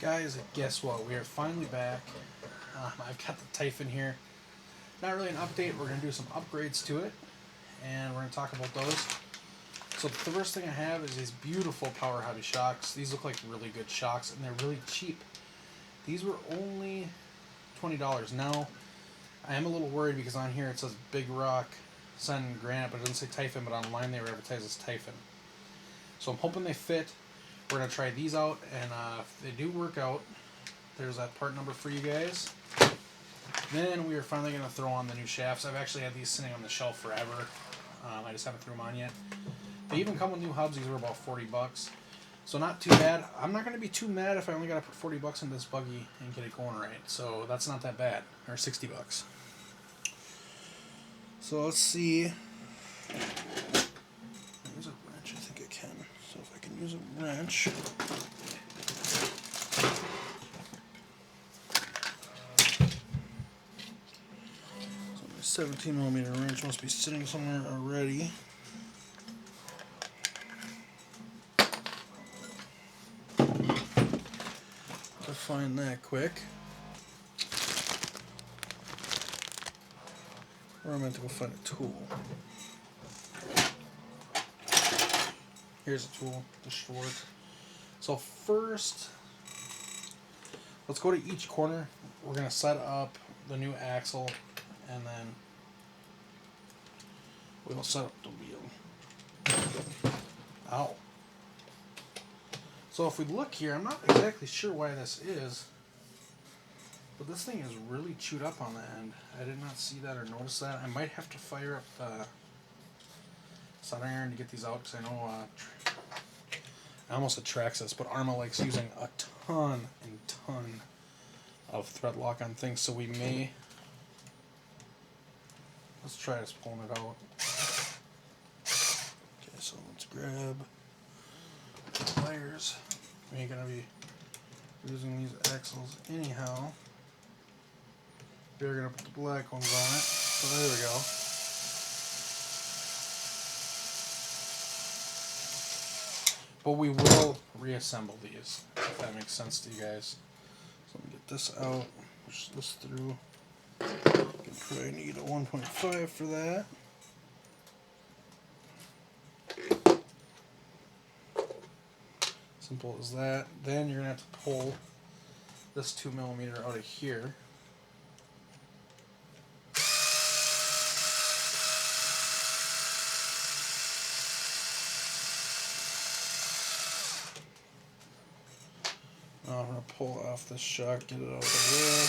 Guys, guess what? We are finally back. I've got the Typhon here. Not really an update. We're going to do some upgrades to it, and we're going to talk about those. So the first thing I have is these beautiful Power Hobby shocks. These look like really good shocks, and they're really cheap. These were only $20. Now, I am a little worried because on here it says Big Rock, Sun, and Granite, but it doesn't say Typhon, but online they were advertised as Typhon. So I'm hoping they fit. We're going to try these out, and if they do work out, there's that part number for you guys. Then we are finally going to throw on the new shafts. I've actually had these sitting on the shelf forever. I just haven't threw them on yet. They even come with new hubs. These were about $40. So not too bad. I'm not going to be too mad if I only got to put $40 into this buggy and get it going right. So that's not that bad. Or $60. So let's see. Use a wrench. I think I can. So if I can use a wrench. So my 17mm wrench must be sitting somewhere already. To find that quick. Or I'm meant to go find a tool. Here's a tool, the short. So first, let's go to each corner. We're going to set up the new axle, and then we'll set up the wheel. Ow. So if we look here, I'm not exactly sure why this is, but this thing is really chewed up on the end. I did not see that or notice that. I might have to fire up the soldering iron to get these out, because I know I almost said Traxxas, but Arrma likes using a ton of thread lock on things, so we may. Let's try just pulling it out. Okay, so let's grab the pliers. We ain't gonna be using these axles anyhow. We're gonna put the black ones on it. So there we go. But we will reassemble these, if that makes sense to you guys. So let me get this out, push this through. You probably need a 1.5 for that. Simple as that. Then you're going to have to pull this 2mm out of here. Now I'm going to pull off this shock, get it out of the way.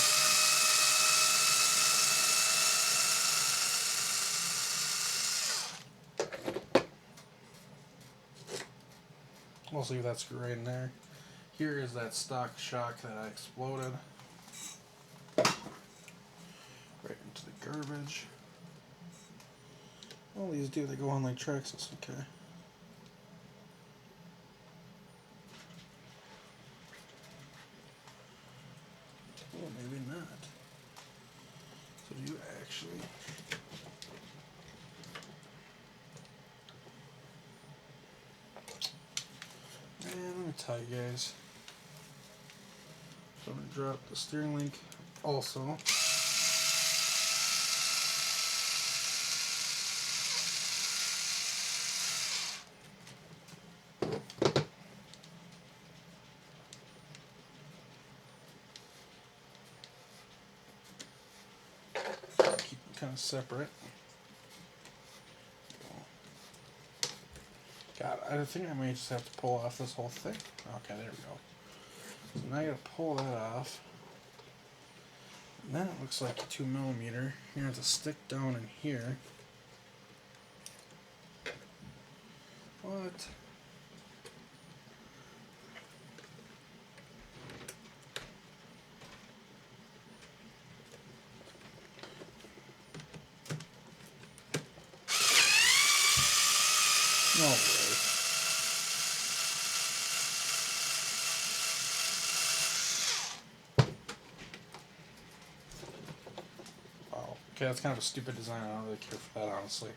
We'll leave that screw right in there. Here is that stock shock that I exploded. Right into the garbage. All these do, they go on like Traxxas, okay. Well, maybe not. So do you actually... And let me tell you guys. So I'm going to drop the steering link also. Keep them kind of separate. God, I think I may just have to pull off this whole thing. Okay, there we go. So now I gotta pull that off. And then it looks like a 2mm. You're gonna have to stick down in here. What? No way. Wow. Okay, that's kind of a stupid design. I don't really care for that, honestly.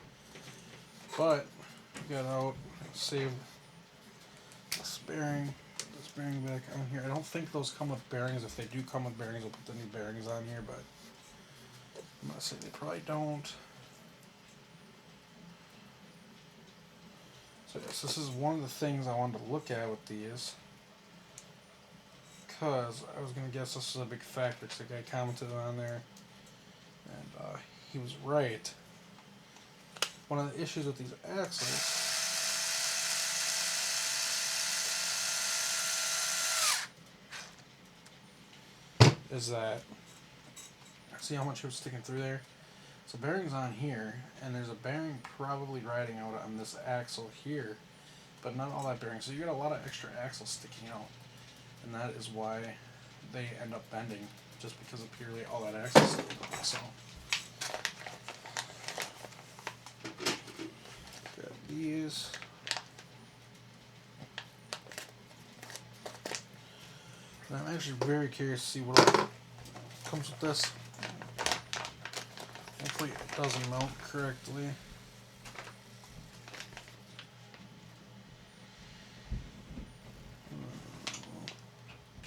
But, get out, save the bearing, this bearing back on here. I don't think those come with bearings. If they do come with bearings, we'll put the new bearings on here, but I'm gonna say they probably don't. So yes, this is one of the things I wanted to look at with these, because I was gonna guess this is a big factor, because the guy commented on there, and he was right. One of the issues with these axles is that, see how much it was sticking through there? So bearing's on here, and there's a bearing probably riding out on this axle here, but not all that bearing. So you got a lot of extra axles sticking out, and that is why they end up bending, just because of purely all that axle sticking out. So got these. And I'm actually very curious to see what all comes with this. Hopefully it doesn't mount correctly.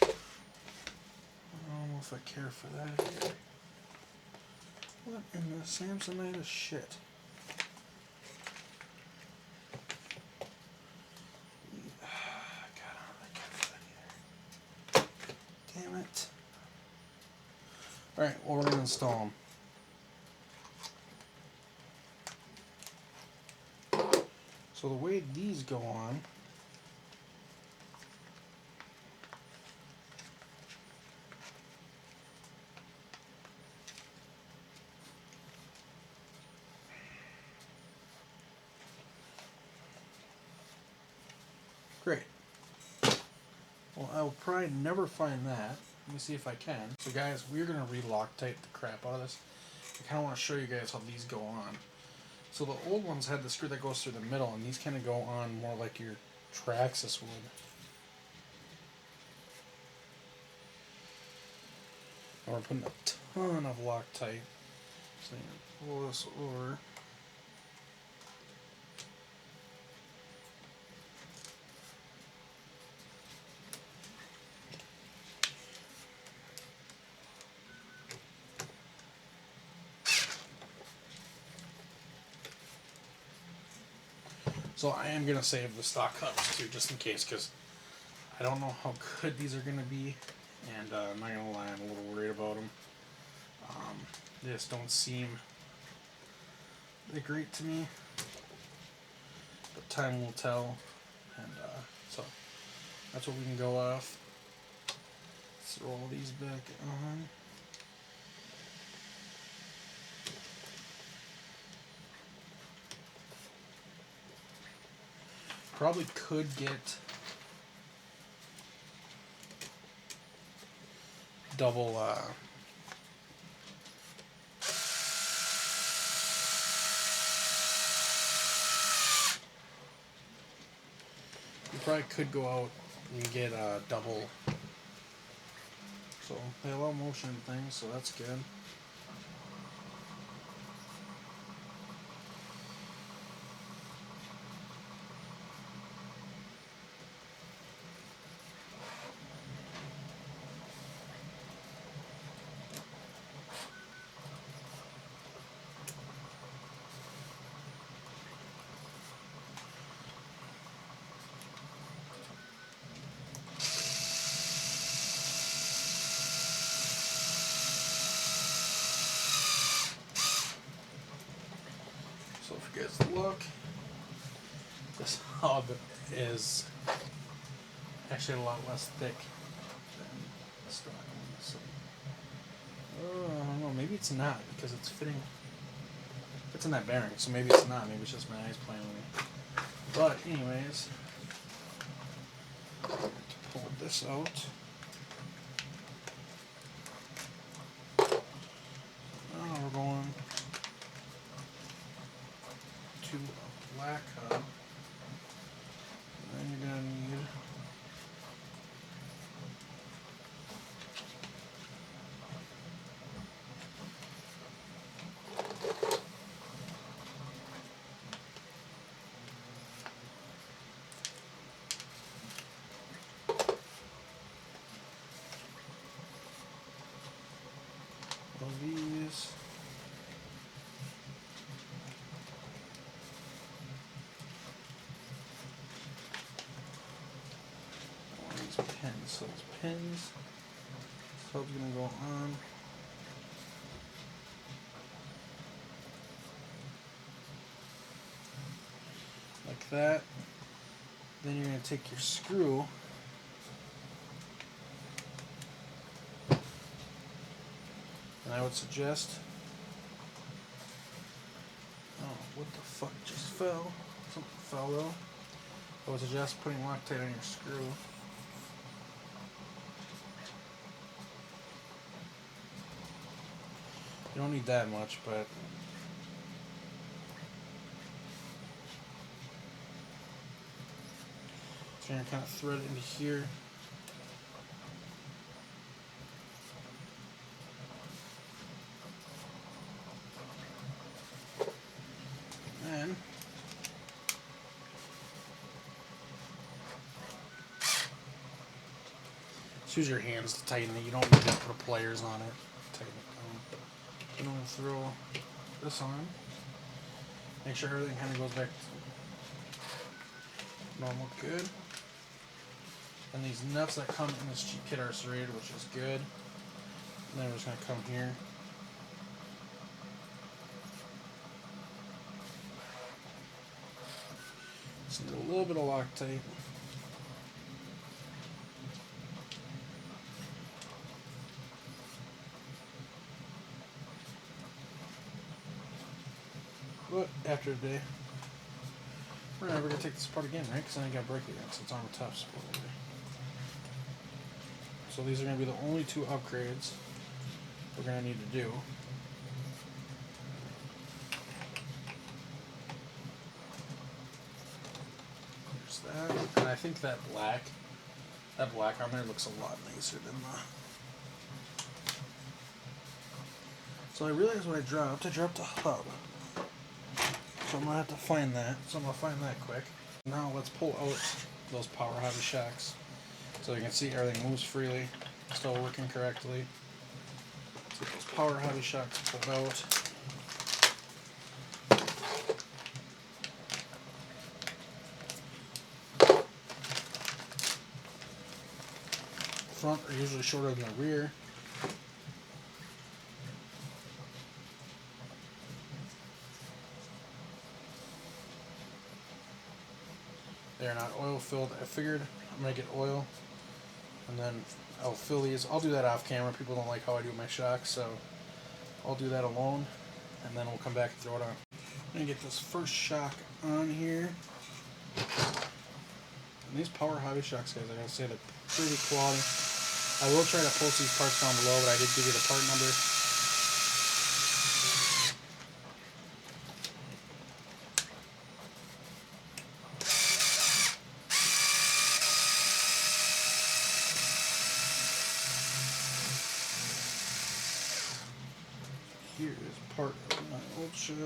I don't know if I care for that here. What in the Samsonite of shit? God, I don't care for that either. Damn it. Alright, well, we're going to install them. So the way these go on, great. Well, I will probably never find that. Let me see if I can. So guys, we're going to Reloc Tip the crap out of this. I kind of want to show you guys how these go on. So the old ones had the screw that goes through the middle, and these kind of go on more like your Traxxas would. And we're putting a ton of Loctite. So you pull this over. So I am going to save the stock cups too, just in case, because I don't know how good these are going to be, and I'm not going to lie, I'm a little worried about them. They just don't seem that great to me, but time will tell, and so that's what we can go off. Let's roll these back on. Probably could get double you probably could go out and get double, so they allow motion and things, so that's good. So if you guys look, this hub is actually a lot less thick than the stock one. So, I don't know, maybe it's not, because it's fitting. It's in that bearing, so maybe it's not. Maybe it's just my eyes playing with me. But anyways, pull this out. Now we're going to a black hub. And then you're going to need pins. So those pins, sub's gonna go on. Like that. Then you're gonna take your screw and I would suggest, oh, what the fuck just fell? Something fell though. I would suggest putting Loctite on your screw. You don't need that much, but so you're gonna kind of thread it into here. And then just use your hands to tighten it. You don't need to put pliers on it. Tighten it down. I'm going to throw this on. Make sure everything kind of goes back to normal, good. And these nuts that come in this cheap kit are serrated, which is good. And then we're just going to come here. Just need a little bit of Loctite. But after a day, we're never going to take this apart again, right? Because then you got to break it again, so it's Arrma Typhon supposedly. So these are going to be the only two upgrades we're going to need to do. There's that. And I think that black on there looks a lot nicer than the... So I realized what I dropped. I dropped a hub. So I'm going to have to find that. So I'm going to find that quick. Now let's pull out those power hobby shocks. So you can see everything moves freely. Still working correctly. So those power hobby shocks pulled out. Front are usually shorter than the rear. They're not oil filled. I figured I'm gonna get oil and then I'll fill these. I'll do that off camera. People don't like how I do my shocks, so I'll do that alone and then we'll come back and throw it on. I'm gonna get this first shock on here. And these power hobby shocks, guys, I gotta say they're pretty quality. I will try to post these parts down below, but I did give you the part number. Here is part of my old shock.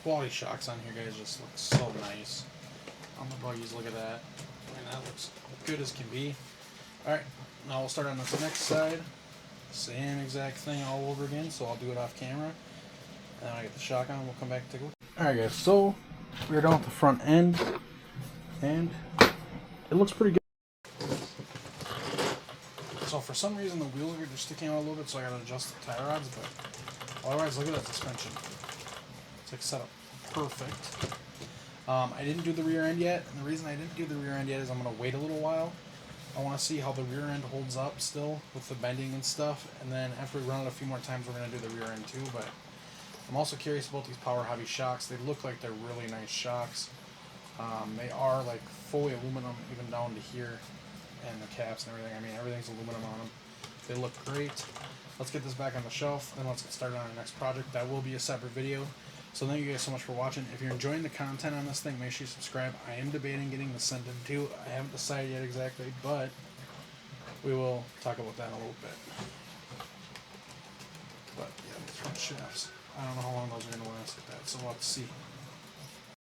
Quality shocks on here, guys, just look so nice. On the buggies, look at that. And that looks good as can be. Alright, now we'll start on this next side. Same exact thing all over again, so I'll do it off camera. And then when I get the shock on, we'll come back and take a look. Alright guys, so we're done with the front end. And it looks pretty good. So for some reason the wheels are just sticking out a little bit, so I gotta adjust the tie rods, but otherwise look at that suspension. It's like set up perfect. I didn't do the rear end yet, and the reason I didn't do the rear end yet is I'm going to wait a little while. I want to see how the rear end holds up still with the bending and stuff, and then after we run it a few more times we're going to do the rear end too. But I'm also curious about these power hobby shocks. They look like they're really nice shocks. They are like fully aluminum even down to here, and the caps and everything. I mean, everything's aluminum on them. They look great. Let's get this back on the shelf, and let's get started on our next project. That will be a separate video. So thank you guys so much for watching. If you're enjoying the content on this thing, make sure you subscribe. I am debating getting this sent in too. I haven't decided yet exactly, but we will talk about that in a little bit. But yeah, these front shafts. I don't know how long those are going to last like that, so we'll have to see.